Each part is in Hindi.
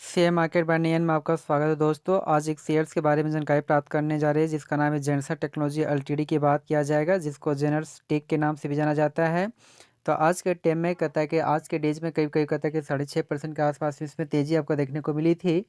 शेयर मार्केट बाय नियन में आपका स्वागत है दोस्तों। आज एक शेयर्स के बारे में जानकारी प्राप्त करने जा रहे हैं जिसका नाम है जेनसर टेक्नोलॉजी एलटीडी की बात किया जाएगा, जिसको जेनर्स टेक के नाम से भी जाना जाता है। तो आज के टाइम में कहता है कि आज के डेज में करीब करीब कहता है कि 6.5% के आसपास इसमें तेज़ी आपको देखने को मिली थी।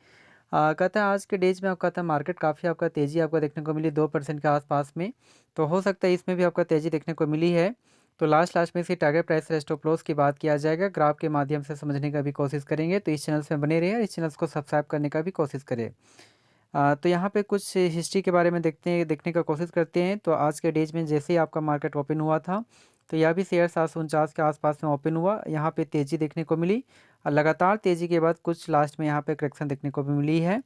कहता है आज के डेज में आपका कहता है मार्केट काफ़ी आपका तेज़ी आपको देखने को मिली 2% के आसपास में। तो हो सकता है इसमें भी आपका तेज़ी देखने को मिली है। तो लास्ट में इसकी टारगेट प्राइस और स्टॉप लॉस की बात किया जाएगा, ग्राफ के माध्यम से समझने का भी कोशिश करेंगे। तो इस चैनल से बने रहिए, इस चैनल को सब्सक्राइब करने का भी कोशिश करें। तो यहाँ पे कुछ हिस्ट्री के बारे में देखने का कोशिश करते हैं। तो आज के डेज में जैसे ही आपका मार्केट ओपन हुआ था, तो यह भी शेयर 749 के आसपास में ओपन हुआ। यहाँ पे तेज़ी देखने को मिली और लगातार तेज़ी के बाद कुछ लास्ट में यहाँ पे करेक्शन देखने को भी मिली है।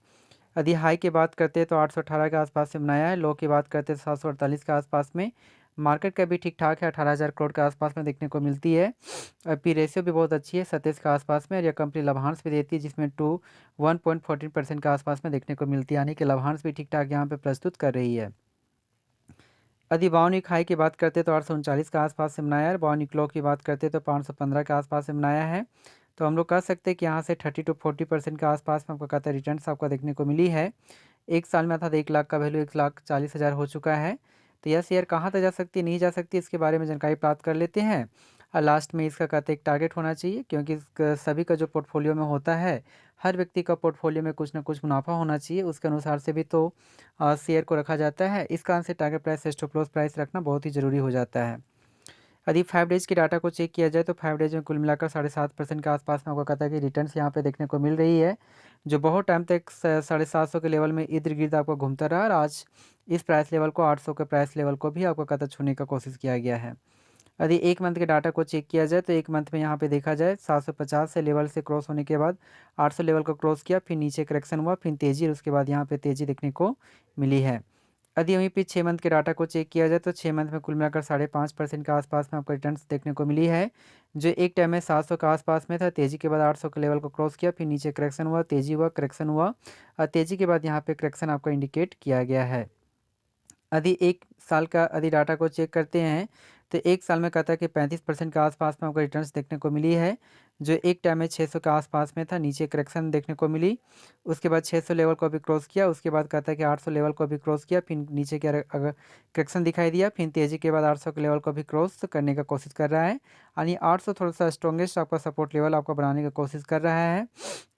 यदि हाई की बात करते हैं तो 818 के आसपास से बनाया है। लो की बात करते हैं 748 के आसपास में। मार्केट का भी ठीक ठाक है, 18,000 करोड़ के आसपास में देखने को मिलती है। पी रेशियो भी बहुत अच्छी है 27 के आसपास में। और यह कंपनी लाभांश भी देती है जिसमें 1.14% के आसपास में देखने को मिलती है, यानी कि लाभांश भी ठीक ठाक यहाँ पे प्रस्तुत कर रही है। यदि बाउनिक हाई की बात करते तो 839 के आसपास से बनाया है। बाउनिक लो की बात करते तो 515 के आसपास से बनाया है। तो हम लोग कह सकते हैं कि यहाँ से 30 to 40% के आसपास में आपका कहता है रिटर्न्स आपको देखने को मिली है। एक साल में अर्थात 1 लाख का वैल्यू 1,40,000 हो चुका है। तो यह शेयर कहाँ तक जा सकती है, नहीं जा सकती, इसके बारे में जानकारी प्राप्त कर लेते हैं। और लास्ट में इसका कहते एक टारगेट होना चाहिए, क्योंकि सभी का जो पोर्टफोलियो में होता है, हर व्यक्ति का पोर्टफोलियो में कुछ ना कुछ मुनाफा होना चाहिए, उसके अनुसार से भी तो शेयर को रखा जाता है। इस कारण से target price stop loss price रखना बहुत ही ज़रूरी हो जाता है। यदि 5 डेज़ के डाटा को चेक किया जाए तो 5 डेज़ में कुल मिलाकर 7.5% के आसपास में आपको कहता है कि रिटर्न्स यहाँ पे देखने को मिल रही है, जो बहुत टाइम तक 750 के लेवल में इर्द गिर्द आपको घूमता रहा। और आज इस प्राइस लेवल को 800 के प्राइस लेवल को भी आपको कहता छूने का कोशिश किया गया है। यदि एक मंथ के डाटा को चेक किया जाए तो एक मंथ में यहाँ पे देखा जाए 750 से लेवल से क्रॉस होने के बाद 800 लेवल को क्रॉस किया, फिर नीचे करेक्शन हुआ, फिर तेज़ी, और उसके बाद यहाँ पे तेज़ी देखने को मिली है। यदि वहीं पे 6 मंथ के डाटा को चेक किया जाए तो 6 मंथ में कुल मिलाकर 5.5% के आसपास में आपको रिटर्न्स देखने को मिली है, जो एक टाइम में 700 के आसपास में था। तेज़ी के बाद 800 के लेवल को क्रॉस किया, फिर नीचे करेक्शन हुआ, तेज़ी हुआ, करेक्शन हुआ, और तेज़ी के बाद यहाँ पे करेक्शन आपको इंडिकेट किया गया है। यदि एक साल का यदि डाटा को चेक करते हैं तो एक साल में कहता है कि 35% के आसपास में आपको रिटर्न्स देखने को मिली है, जो एक टाइम में 600 के आसपास में था, नीचे करेक्शन देखने को मिली। उसके बाद 600 लेवल को भी क्रॉस किया, उसके बाद कहता है कि 800 लेवल को भी क्रॉस किया, फिर नीचे के अगर करेक्शन दिखाई दिया, फिर तेज़ी के बाद 800 के लेवल को भी क्रॉस करने का कोशिश कर रहा है, यानी 800 थोड़ा सा स्ट्रॉन्गेस्ट आपका सपोर्ट लेवल आपको बनाने की कोशिश कर रहा है।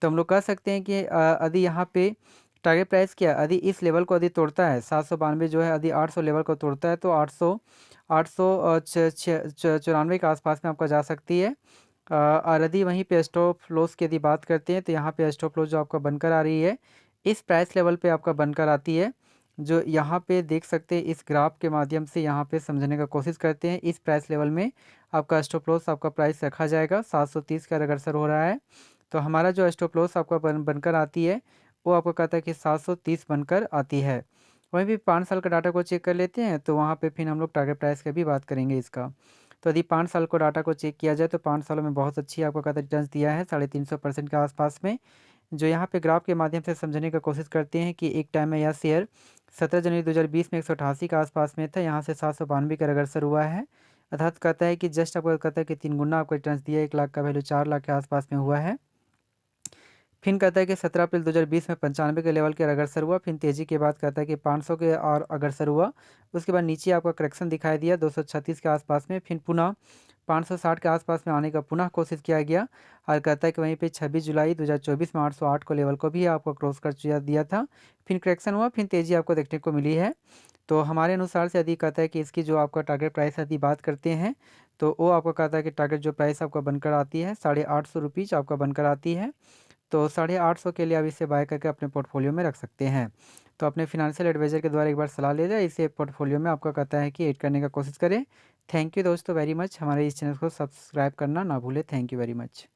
तो हम लोग कह सकते हैं कि यदि यहाँ पे टारगेट प्राइस क्या, यदि इस लेवल को यदि तोड़ता है 792 जो है, यदि 800 लेवल को तोड़ता है तो 894 के आसपास में आपका जा सकती है। और यदि वहीं पे स्टॉप लॉस की यदि बात करते हैं तो यहाँ पे स्टॉप लॉस जो आपका बनकर आ रही है इस प्राइस लेवल पे आपका बनकर आती है, जो यहाँ पे देख सकते हैं। इस ग्राफ के माध्यम से यहाँ पे समझने का कोशिश करते हैं। इस प्राइस लेवल में आपका स्टॉप लॉस आपका प्राइस रखा जाएगा 730 का अग्रसर हो रहा है। तो हमारा जो स्टॉप लॉस आपका बनकर आती है वो आपको कहता है कि 730 बनकर आती है। वहीं भी 5 साल का डाटा को चेक कर लेते हैं तो वहाँ पे फिर हम लोग टारगेट प्राइस की भी बात करेंगे इसका। तो यदि 5 साल को डाटा को चेक किया जाए तो 5 सालों में बहुत अच्छी आपको कहता है रिटर्न्स दिया है 350% के आसपास में। जो यहाँ पे ग्राफ के माध्यम से समझने का कोशिश करते हैं कि एक टाइम में यह शेयर 17 जनवरी 2020 में 188 के आसपास में था, यहाँ से 792 का अग्रसर हुआ है। अर्थात कहता है कि जस्ट आपको कहता है कि 3 गुना आपको रिटर्न्स दिया, 1 लाख का वैल्यू 4 लाख के आसपास में हुआ है। फिर कहता है कि 17 अप्रैल 2020 में 95 के लेवल के अग्रसर हुआ, फिर तेज़ी के बाद कहता है कि 500 के और अग्रसर हुआ। उसके बाद नीचे आपका करेक्शन दिखाई दिया 236 के आसपास में, फिर पुनः 560 के आसपास में आने का पुनः कोशिश किया गया। और कहता है कि वहीं पे 26 जुलाई 2024 में 808 को लेवल को भी आपको क्रॉस कर दिया था, फिर करेक्शन हुआ, फिर तेज़ी आपको देखने को मिली है। तो हमारे अनुसार से यदि कहता है कि इसकी जो आपका टारगेट प्राइस यदि बात करते हैं तो वो आपको कहता है कि टारगेट जो प्राइस आपका बनकर आती है 850 रुपीज़ आपका बनकर आती है। तो 850 के लिए आप इसे बाय करके अपने पोर्टफोलियो में रख सकते हैं। तो अपने फिनेंशियल एडवाइज़र के द्वारा एक बार सलाह ले जाए, इसे पोर्टफोलियो में आपका कहता है कि ऐड करने का कोशिश करें। थैंक यू दोस्तों वेरी मच, हमारे इस चैनल को सब्सक्राइब करना ना भूलें। Thank you very much.